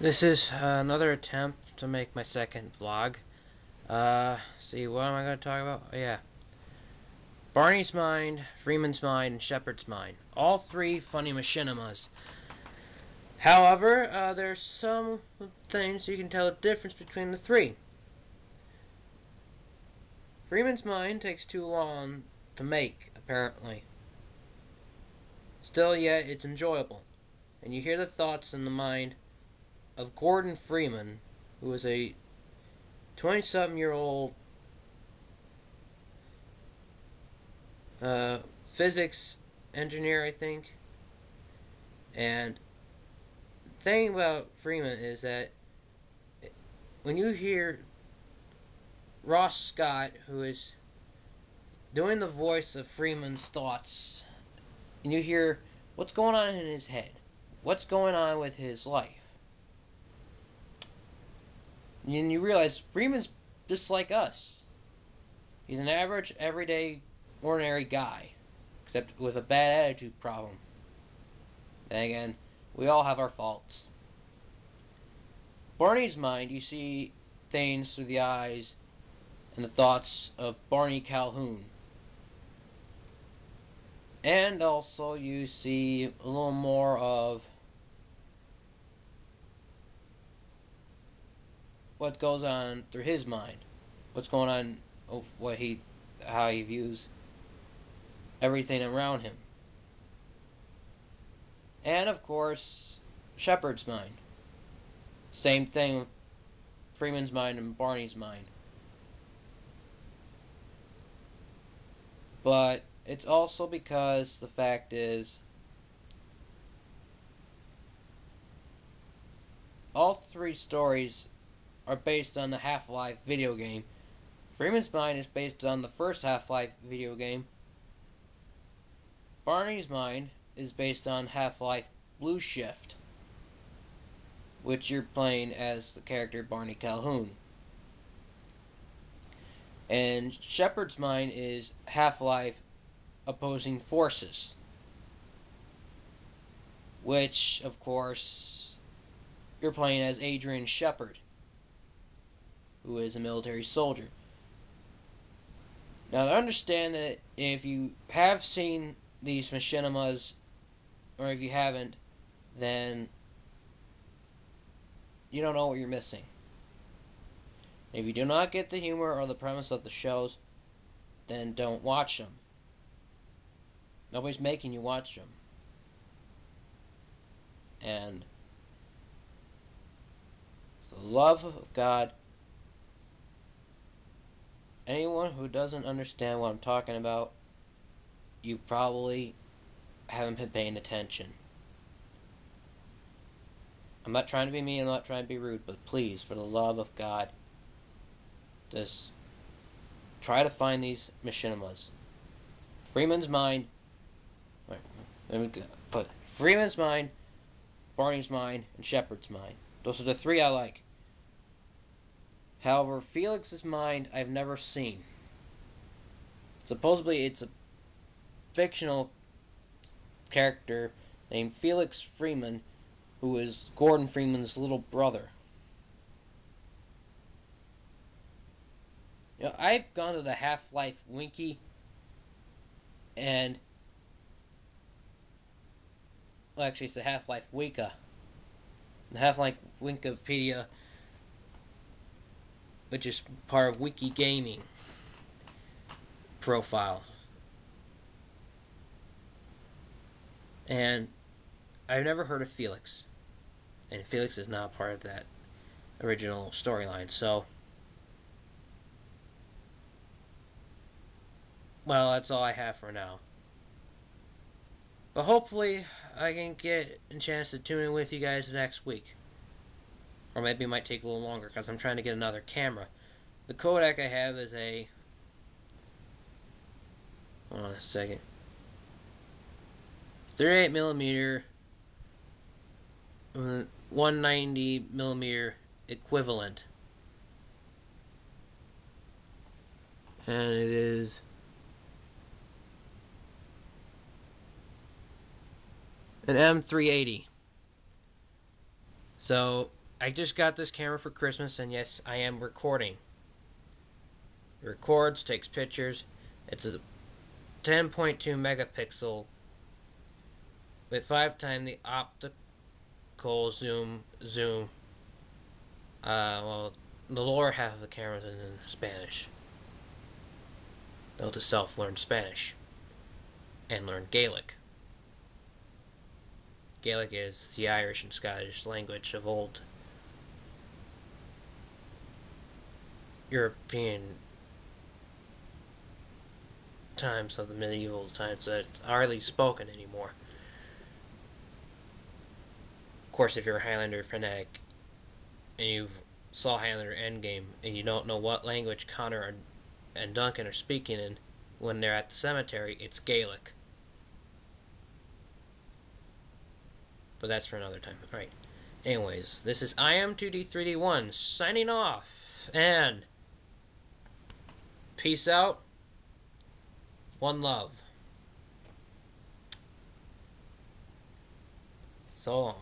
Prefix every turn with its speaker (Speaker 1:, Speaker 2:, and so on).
Speaker 1: This is another attempt to make my second vlog. See, what am I going to talk about? Oh, yeah. Barney's Mind, Freeman's Mind, and Shepard's Mind. All three funny machinimas. However, there's some things you can tell the difference between the three. Freeman's Mind takes too long to make, apparently. Still, yet, it's enjoyable. And you hear the thoughts in the mind of Gordon Freeman, who is a 20-something-year-old physics engineer, I think. And the thing about Freeman is that when you hear Ross Scott, who is doing the voice of Freeman's thoughts, and you hear what's going on in his head, what's going on with his life, and you realize Freeman's just like us. He's an average, everyday, ordinary guy, except with a bad attitude problem. Then again, we all have our faults. Barney's Mind, you see things through the eyes and the thoughts of Barney Calhoun. And also you see a little more of what goes on through his mind. What's going on, how he views everything around him. And of course, Shepard's Mind. Same thing with Freeman's Mind and Barney's Mind. But it's also because the fact is, all three stories are based on the Half-Life video game. Freeman's Mind is based on the first Half-Life video game. Barney's Mind is based on Half-Life Blue Shift, which you're playing as the character Barney Calhoun. And Shepard's Mind is Half-Life Opposing Forces, which, of course, you're playing as Adrian Shepard, who is a military soldier. Now, to understand that if you have seen these machinimas, or if you haven't, then you don't know what you're missing. If you do not get the humor or the premise of the shows, then don't watch them. Nobody's making you watch them. And for the love of God, anyone who doesn't understand what I'm talking about, you probably haven't been paying attention. I'm not trying to be mean, I'm not trying to be rude, but please, for the love of God, just try to find these machinimas. Freeman's Mind. Wait, let me put Freeman's Mind, Barney's Mind, and Shepard's Mind. Those are the three I like. However, Felix's Mind I've never seen. Supposedly it's a fictional character named Felix Freeman, who is Gordon Freeman's little brother. You know, I've gone to the Half-Life Wiki, and well, actually, it's the Half-Life Wika. The Half-Life Wikipedia, which is part of Wiki Gaming profile. And I've never heard of Felix. And Felix is not part of that original storyline, so well, that's all I have for now. But hopefully I can get a chance to tune in with you guys next week. Or maybe it might take a little longer because I'm trying to get another camera. The codec I have is a... Hold on a second. 38mm 190mm equivalent. And it is an M380. So I just got this camera for Christmas, and yes, I am recording. It records, takes pictures. It's a 10.2 megapixel with 5 times the optical zoom. Well, the lower half of the camera is in Spanish. Note to self: learn Spanish and learn Gaelic. Gaelic is the Irish and Scottish language of old European times, of the medieval times, that it's hardly spoken anymore. Of course, if you're a Highlander fanatic and you saw Highlander Endgame and you don't know what language Connor and Duncan are speaking in when they're at the cemetery, it's Gaelic. But that's for another time. Alright. Anyways, this is IM2D3D1 signing off. And peace out. One love. So long.